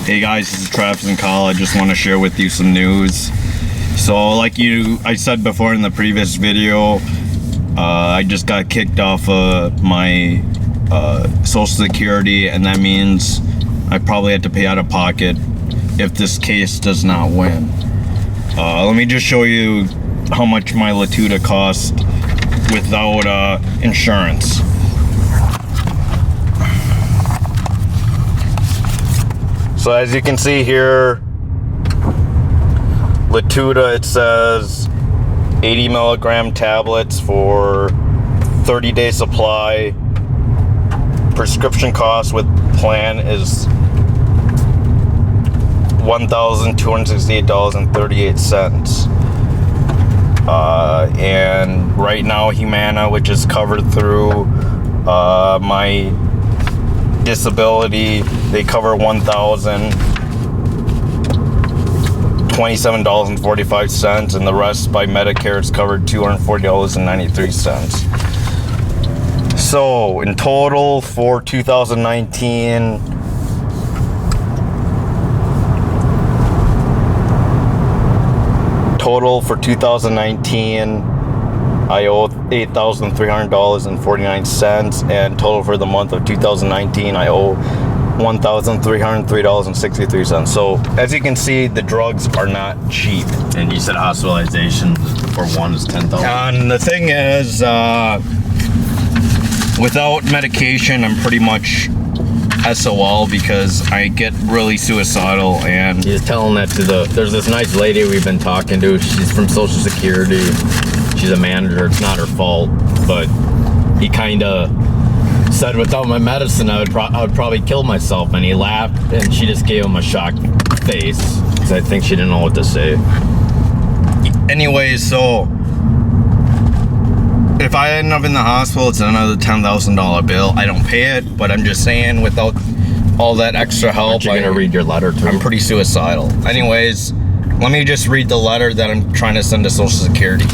Hey guys, this is Travis and Kyle. I just want to share with you some news. So like I said before in the previous video, I just got kicked off of my Social Security, and that means I probably have to pay out of pocket if this case does not win. Let me just show you how much my Latuda cost without insurance. So as you can see here, Latuda, it says 80 milligram tablets for 30-day supply. Prescription cost with plan is $1,268.38. And right now Humana, which is covered through my disability, they cover $1,027.45, and the rest by Medicare is covered $240.93. So in total for 2019, I owe $8,300.49, and total for the month of 2019, I owe $1,303.63. So as you can see, the drugs are not cheap. And you said hospitalization for one is $10,000. And the thing is, without medication, I'm pretty much SOL because I get really suicidal. And he's telling that to there's this nice lady we've been talking to. She's from Social Security. She's a manager. It's not her fault, but he kind of said without my medicine I would probably kill myself, and he laughed, and she just gave him a shocked face because I think she didn't know what to say. Anyways, so if I end up in the hospital, it's another $10,000 bill. I don't pay it, but I'm just saying, without all that extra help, aren't you gonna read your letter too? I'm pretty suicidal. Anyways, let me just read the letter that I'm trying to send to Social Security.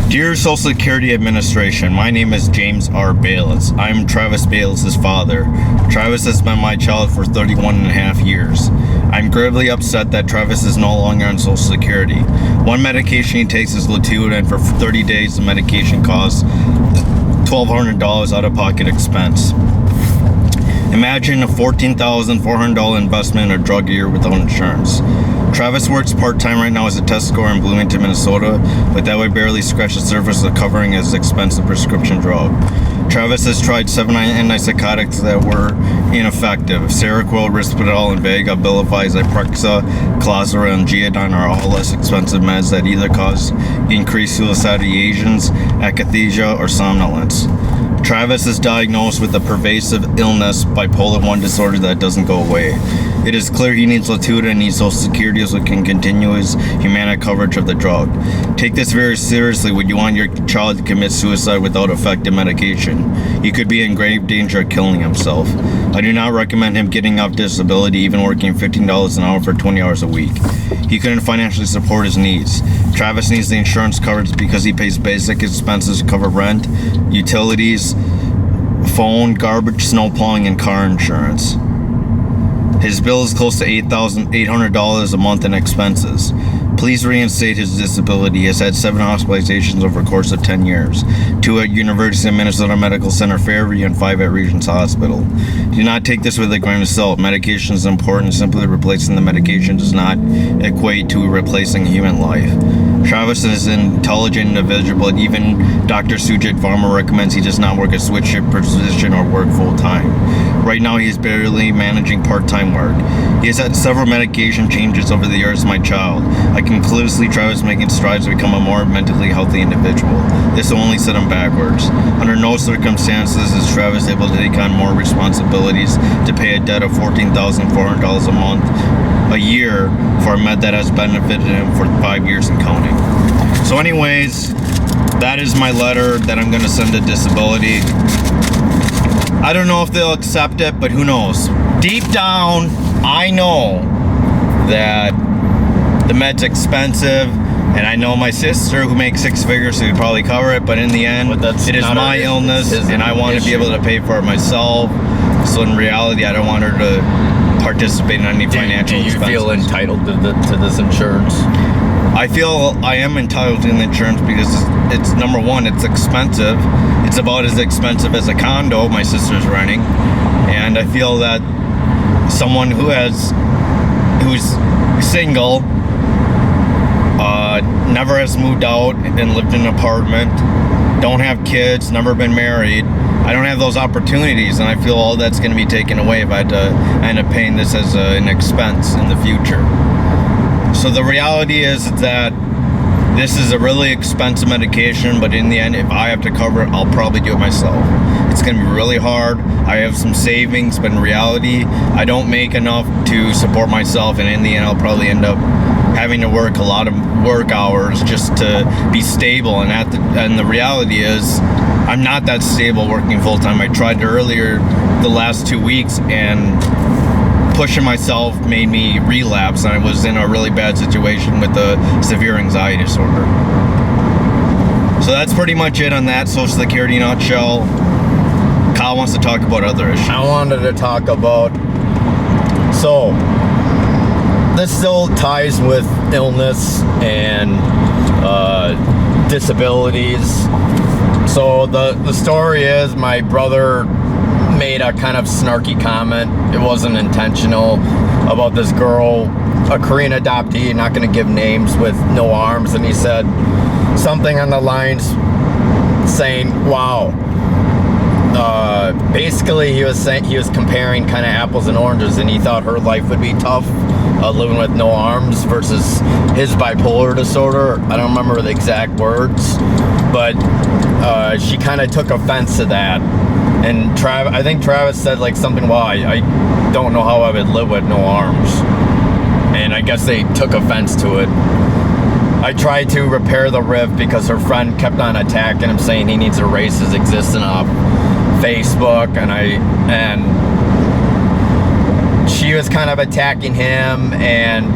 Dear Social Security Administration, my name is James R. Bayless. I'm Travis Bayless's father. Travis has been my child for 31 and a half years. I'm gravely upset that Travis is no longer on Social Security. One medication he takes is Latuda, and for 30 days the medication costs $1,200 out-of-pocket expense. Imagine a $14,400 investment in a drug a year without insurance. Travis works part-time right now as a test scorer in Bloomington, Minnesota, but that would barely scratch the surface of covering his expensive prescription drug. Travis has tried 7 antipsychotics that were ineffective. Seroquel, Risperdal, Invega, Abilify, Zyprexa, Clozaril, and Geodine are all less expensive meds that either cause increased suicidal ideations, akathisia, or somnolence. Travis is diagnosed with a pervasive illness, bipolar 1 disorder that doesn't go away. It is clear he needs Latuda and needs Social Security so it can continue his Humana coverage of the drug. Take this very seriously. Would you want your child to commit suicide without effective medication? He could be in grave danger of killing himself. I do not recommend him getting off disability, even working $15 an hour for 20 hours a week. He couldn't financially support his needs. Travis needs the insurance coverage because he pays basic expenses to cover rent, utilities, phone, garbage, snow plowing, and car insurance. His bill is close to $8,800 a month in expenses. Please reinstate his disability. He has had 7 hospitalizations over a course of 10 years. 2 at University of Minnesota Medical Center Fairview and 5 at Regents Hospital. Do not take this with a grain of salt. Medication is important. Simply replacing the medication does not equate to replacing human life. Travis is an intelligent individual, but even Dr. Sujit Varma recommends he does not work a switch shift position or work full-time. Right now, he is barely managing part-time work. He has had several medication changes over the years as my child. I can clearly see Travis making strides to become a more mentally healthy individual. This will only set him backwards. Under no circumstances is Travis able to take on more responsibilities to pay a debt of $14,400 a month, a year, for a med that has benefited him for 5 years and counting. So anyways, that is my letter that I'm going to send to disability. I don't know if they'll accept it, but who knows? Deep down, I know that the med's expensive And I know my sister, who makes 6 figures, who would probably cover it, but in the end, it is my illness, and I want to be able to pay for it myself. So in reality, I don't want her to participate in any financial expenses. Do you feel entitled to this insurance? I feel I am entitled to the insurance because it's number one, it's expensive. It's about as expensive as a condo my sister's renting. And I feel that someone who's single, never has moved out and lived in an apartment, don't have kids, never been married, I don't have those opportunities, and I feel all that's going to be taken away if I had to end up paying this as an expense in the future. So the reality is that this is a really expensive medication, but in the end, if I have to cover it, I'll probably do it myself. It's going to be really hard. I have some savings, but in reality, I don't make enough to support myself, and in the end, I'll probably end up having to work a lot of work hours just to be stable. And the reality is, I'm not that stable working full time. I tried to earlier the last 2 weeks, and pushing myself made me relapse, and I was in a really bad situation with a severe anxiety disorder. So that's pretty much it on that Social Security nutshell. Kyle wants to talk about other issues. I wanted to talk about, so this still ties with illness and disabilities. So the story is, my brother made a kind of snarky comment, it wasn't intentional, about this girl, a Korean adoptee, not going to give names, with no arms, and he said something on the lines saying, wow, basically he was comparing kind of apples and oranges, and he thought her life would be tough living with no arms versus his bipolar disorder. I don't remember the exact words, but she kind of took offense to that. And I think Travis said like something, well, I don't know how I would live with no arms. And I guess they took offense to it. I tried to repair the rift because her friend kept on attacking him, saying he needs to erase his existence off Facebook, and she was kind of attacking him, and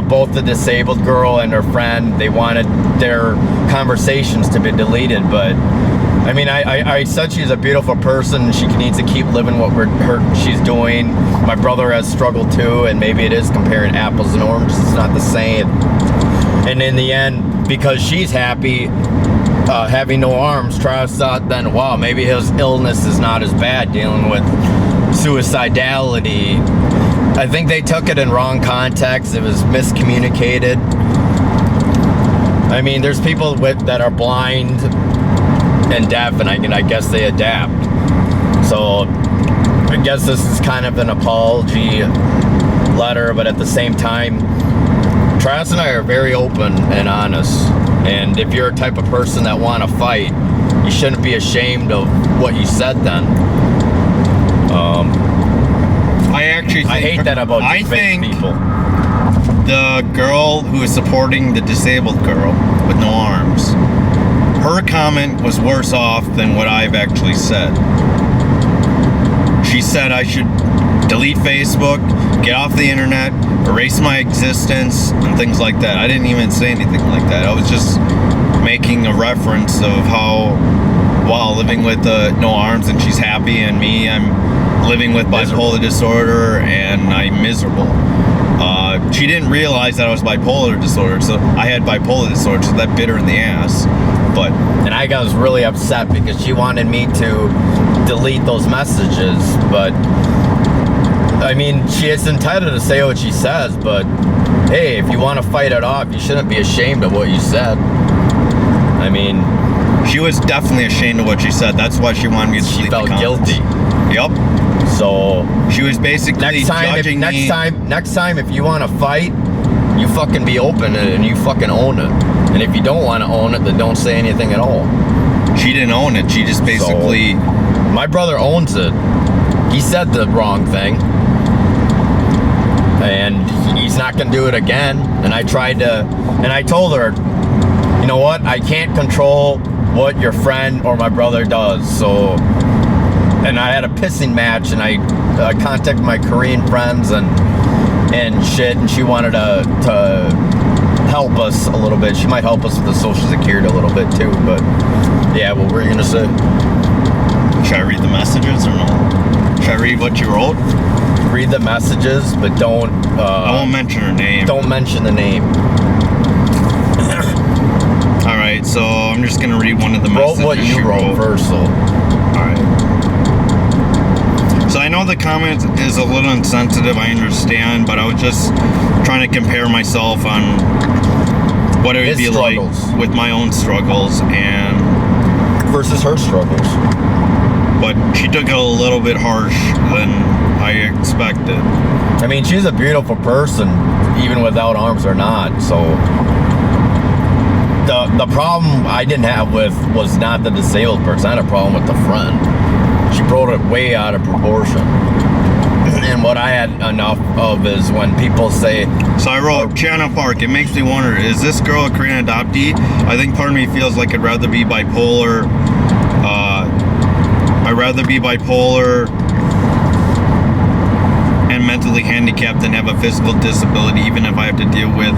both the disabled girl and her friend, they wanted their conversations to be deleted. But I mean, I said she's a beautiful person. She needs to keep living what she's doing. My brother has struggled too, and maybe it is comparing apples and oranges. It's not the same. And in the end, because she's happy having no arms, Travis thought then, wow, maybe his illness is not as bad, dealing with suicidality. I think they took it in wrong context. It was miscommunicated. I mean, there's people that are blind and deaf, and I guess they adapt. So I guess this is kind of an apology letter, but at the same time, Travis and I are very open and honest. And if you're a type of person that want to fight, you shouldn't be ashamed of what you said then. I hate that about people. The girl who is supporting the disabled girl with no arms, her comment was worse off than what I've actually said. She said I should delete Facebook, get off the internet, erase my existence, and things like that. I didn't even say anything like that. I was just making a reference of how, while living with no arms, and she's happy, and me, I'm living with bipolar disorder, and I'm miserable. She didn't realize that I was bipolar disorder, so I had bipolar disorder, so that bit her in the ass. And I was really upset because she wanted me to delete those messages, but I mean, she is entitled to say what she says, but hey, if you want to fight it off, you shouldn't be ashamed of what you said. I mean, she was definitely ashamed of what she said. That's why she wanted me to delete the comments. She felt guilty. Yep. So she was basically judging me. Next time, if you want to fight, you fucking be open and you fucking own it. And if you don't want to own it, then don't say anything at all. She didn't own it. She just basically... So, my brother owns it. He said the wrong thing. And he's not going to do it again. And I told her, you know what? I can't control what your friend or my brother does. So, and I had a pissing match, and I contacted my Korean friends and shit, and she wanted to help us a little bit. She might help us with the Social Security a little bit too. But yeah, what were you gonna say? Should I read the messages or no? Should I read what you wrote? Read the messages, but don't. I won't mention her name. Don't mention the name. All right, so I'm just gonna read one of the messages. Wrote what you wrote first, so. All right. So I know the comment is a little insensitive, I understand, but I was just trying to compare myself on what it would be like with my own struggles and versus her struggles. But she took it a little bit harsh than I expected. I mean, she's a beautiful person, even without arms or not, so the problem I didn't have with was not the disabled person. I had a problem with the friend. She brought it way out of proportion. And what I had enough of is when people say... So I wrote, Channel Park, it makes me wonder, is this girl a Korean adoptee? I think part of me feels like I'd rather be bipolar. And mentally handicapped than have a physical disability, even if I have to deal with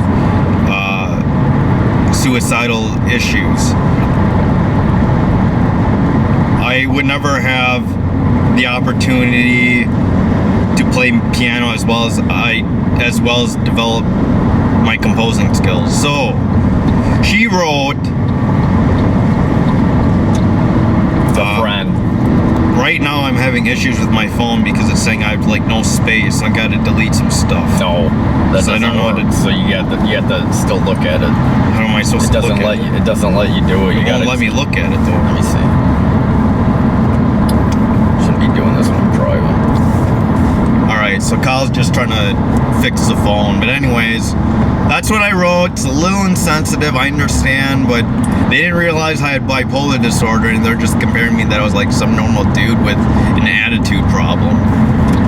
suicidal issues. I would never have the opportunity to play piano as well as develop my composing skills. So she wrote friend. Right now I'm having issues with my phone because it's saying I have like no space. I gotta delete some stuff. No, that so I don't know what it. So you have to still look at it. How am I supposed to look at it? It doesn't let you do it. It won't let me look at it though. Let me see. Shouldn't be doing this when I'm driving. Alright, so Kyle's just trying to fix the phone. But anyways, that's what I wrote. It's a little insensitive, I understand, but they didn't realize I had bipolar disorder and they're just comparing me that I was like some normal dude with an attitude problem.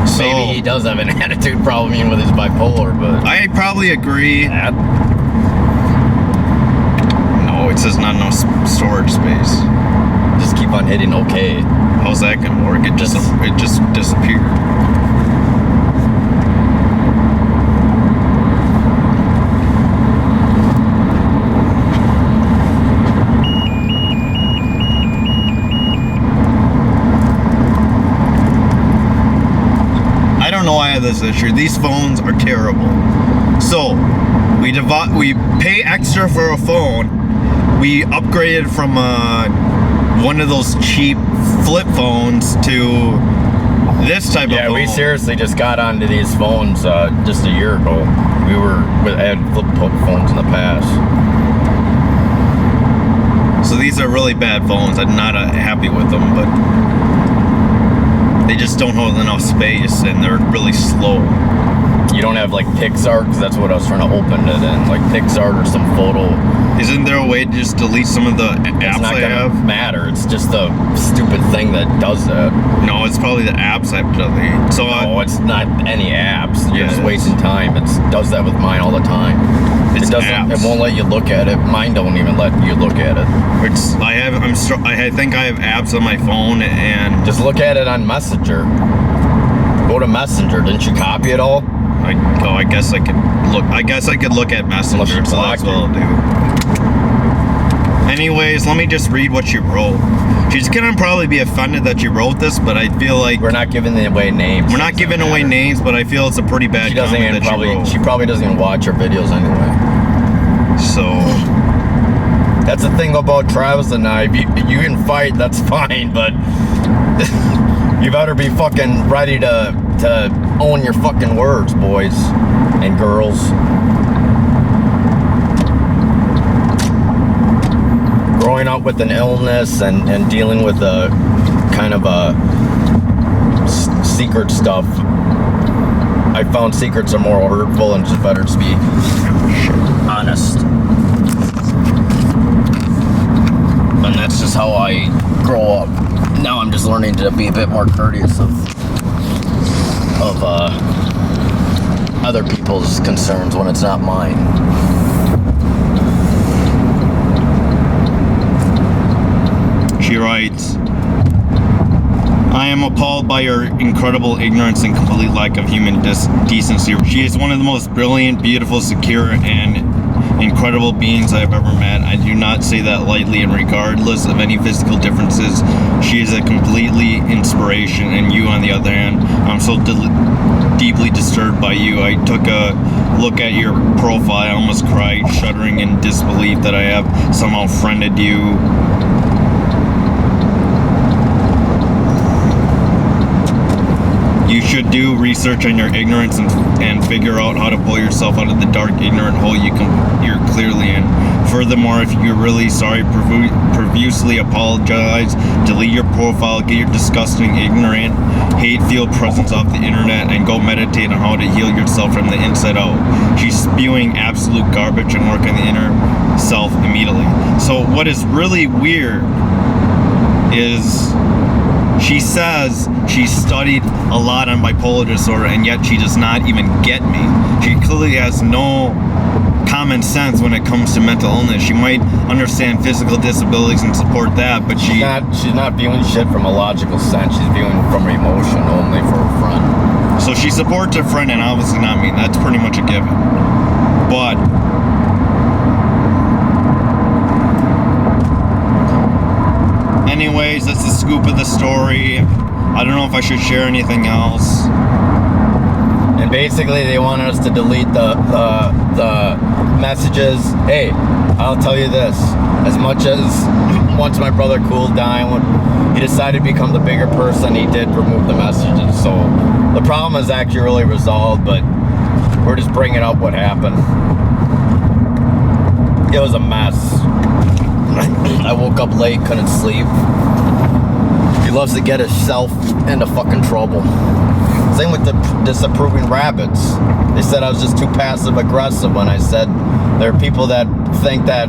So maybe he does have an attitude problem even with his bipolar, but I probably agree. No, it says not enough storage space. Just keep on hitting okay. How's that gonna work? It just disappeared. This issue. These phones are terrible. So we pay extra for a phone. We upgraded from one of those cheap flip phones to this type of phone. Yeah, we seriously just got onto these phones just a year ago. We had flip phones in the past. So these are really bad phones. I'm not happy with them, but they just don't hold enough space and they're really slow. You don't have like Pixar, because that's what I was trying to open it in, like Pixar or some photo. Isn't there a way to just delete some of the apps it's not I gonna have? Matter. It's just a stupid thing that does that. No, it's probably the apps I delete. So no, it's not any apps. You're just it wasting time. It does that with mine all the time. It's It won't let you look at it. Mine don't even let you look at it. I think I have apps on my phone and just look at it on Messenger. Go to Messenger. Didn't you copy it all? I guess I could look. I guess I could look at Messenger. So that's what I'll do. Anyways, let me just read what she wrote. She's gonna probably be offended that you wrote this, but I feel like we're not giving away names. We're not giving away names, but I feel it's a pretty bad comment that she wrote. She probably doesn't even watch our videos anyway. So that's the thing about Travis and I. You can fight, that's fine, but you better be fucking ready to own your fucking words, boys and girls. Growing up with an illness and dealing with a kind of a secret stuff, I found secrets are more hurtful and it's better to be honest. And that's just how I grow up. Now I'm just learning to be a bit more courteous of other people's concerns when it's not mine. She writes, I am appalled by your incredible ignorance and complete lack of human decency. She is one of the most brilliant, beautiful, secure, and incredible beings I have ever met. I do not say that lightly, and regardless of any physical differences, she is a completely inspiration. And you, on the other hand, I'm so deeply disturbed by you. I took a look at your profile. I almost cried, shuddering in disbelief that I have somehow friended you. You should do research on your ignorance and figure out how to pull yourself out of the dark, ignorant hole you're clearly in. Furthermore, if you're really sorry, profusely apologize, delete your profile, get your disgusting, ignorant, hate-filled presence off the internet, and go meditate on how to heal yourself from the inside out. She's spewing absolute garbage and work on the inner self immediately. So what is really weird is she says she studied a lot on bipolar disorder, and yet she does not even get me. She clearly has no common sense when it comes to mental illness. She might understand physical disabilities and support that, but she's not viewing shit from a logical sense. She's viewing from emotion only for her friend. So she supports her friend and obviously not me. That's pretty much a given. But anyways, that's the scoop of the story. I don't know if I should share anything else. And basically, they wanted us to delete the messages. Hey, I'll tell you this. As much as once my brother cooled down, when he decided to become the bigger person, he did remove the messages. So the problem is actually really resolved, but we're just bringing up what happened. It was a mess. I woke up late, couldn't sleep. He loves to get himself into fucking trouble. Same with the disapproving rabbits. They said I was just too passive aggressive when I said there are people that think that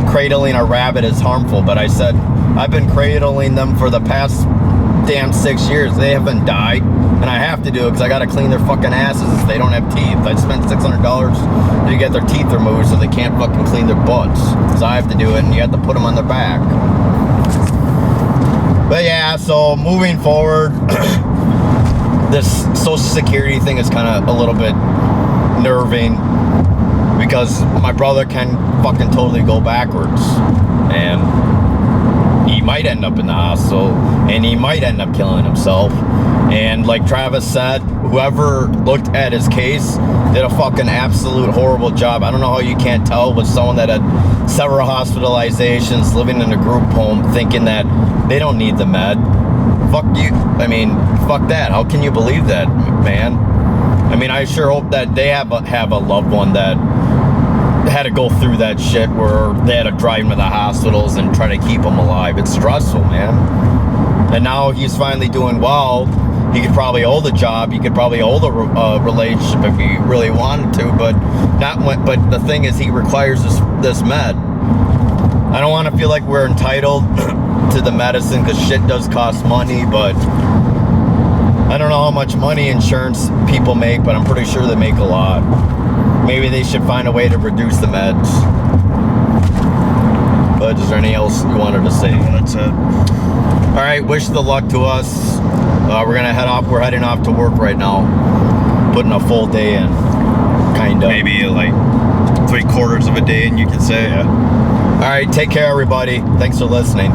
cradling a rabbit is harmful, but I said I've been cradling them for the past damn 6 years. They haven't died, and I have to do it because I gotta clean their fucking asses if they don't have teeth. I spent $600 to get their teeth removed so they can't fucking clean their butts. So I have to do it, and you have to put them on their back. But yeah, so moving forward, this Social Security thing is kind of a little bit nerving because my brother can fucking totally go backwards, and he might end up in the hospital, and he might end up killing himself. And like Travis said, whoever looked at his case did a fucking absolute horrible job. I don't know how you can't tell with someone that had several hospitalizations, living in a group home, thinking that they don't need the med. Fuck you. I mean, fuck that. How can you believe that, man? I mean, I sure hope that they have a loved one that had to go through that shit where they had to drive him to the hospitals and try to keep him alive. It's stressful, man. And now he's finally doing well. He could probably hold a job. He could probably hold a relationship if he really wanted to, but But the thing is, he requires this med. I don't want to feel like we're entitled to the medicine because shit does cost money, but I don't know how much money insurance people make, but I'm pretty sure they make a lot. Maybe they should find a way to reduce the meds. But is there anything else you wanted to say? That's it. All right, wish the luck to us. We're gonna head off. We're heading off to work right now, putting a full day in, kind of. Maybe like 3/4 of a day, and you can say. All right, take care, everybody. Thanks for listening.